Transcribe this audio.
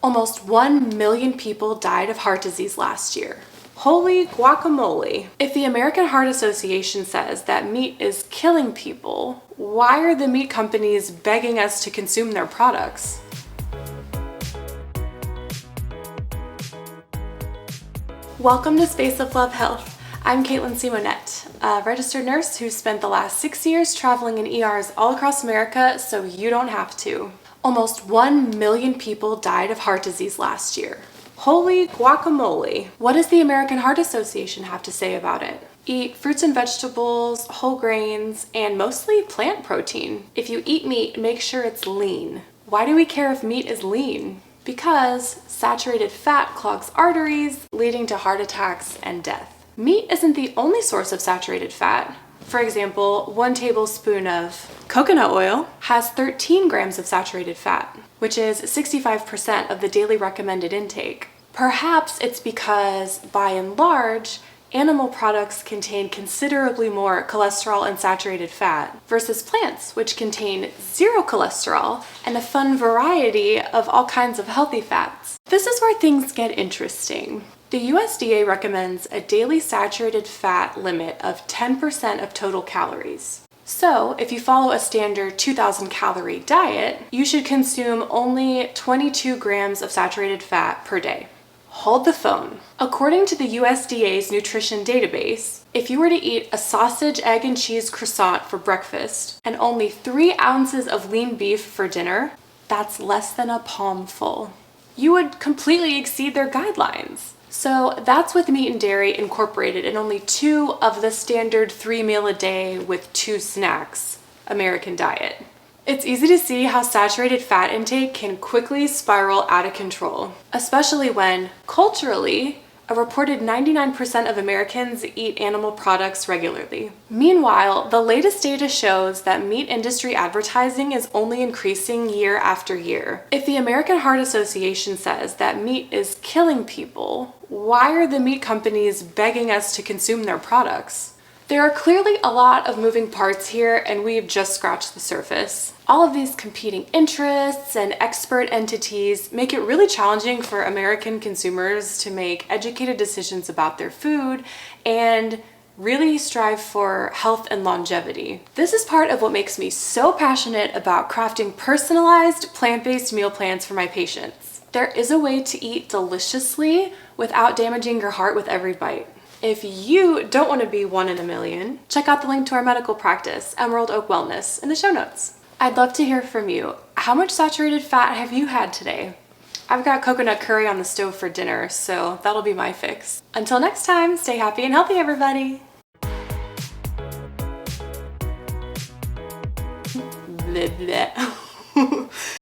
Almost 1 million people died of heart disease last year. Holy guacamole. If the American Heart Association says that meat is killing people, why are the meat companies begging us to consume their products? Welcome to Space of Love Health. I'm Caitlin Simonette, a registered nurse who spent the last 6 years traveling in ERs all across America so you don't have to. Almost 1 million people died of heart disease last year. Holy guacamole. What does the American Heart Association have to say about it? Eat fruits and vegetables, whole grains, and mostly plant protein. If you eat meat, make sure it's lean. Why do we care if meat is lean? Because saturated fat clogs arteries, leading to heart attacks and death. Meat isn't the only source of saturated fat. For example, 1 tablespoon of coconut oil has 13 grams of saturated fat, which is 65% of the daily recommended intake. Perhaps it's because, by and large, animal products contain considerably more cholesterol and saturated fat versus plants, which contain 0 cholesterol and a fun variety of all kinds of healthy fats. This is where things get interesting. The USDA recommends a daily saturated fat limit of 10% of total calories. So, if you follow a standard 2,000 calorie diet, you should consume only 22 grams of saturated fat per day. Hold the phone. According to the USDA's nutrition database, if you were to eat a sausage, egg, and cheese croissant for breakfast and only 3 ounces of lean beef for dinner, that's less than a palmful. You would completely exceed their guidelines. So that's with meat and dairy incorporated in only 2 of the standard 3 meal a day with 2 snacks American diet. It's easy to see how saturated fat intake can quickly spiral out of control, especially when, culturally, a reported 99% of Americans eat animal products regularly. Meanwhile, the latest data shows that meat industry advertising is only increasing year after year. If the American Heart Association says that meat is killing people, why are the meat companies begging us to consume their products? There are clearly a lot of moving parts here, and we've just scratched the surface. All of these competing interests and expert entities make it really challenging for American consumers to make educated decisions about their food and really strive for health and longevity. This is part of what makes me so passionate about crafting personalized plant-based meal plans for my patients. There is a way to eat deliciously without damaging your heart with every bite. If you don't want to be 1 in a million, check out the link to our medical practice, Emerald Oak Wellness, in the show notes. I'd love to hear from you. How much saturated fat have you had today? I've got coconut curry on the stove for dinner, so that'll be my fix. Until next time, stay happy and healthy, everybody. Bleh, bleh.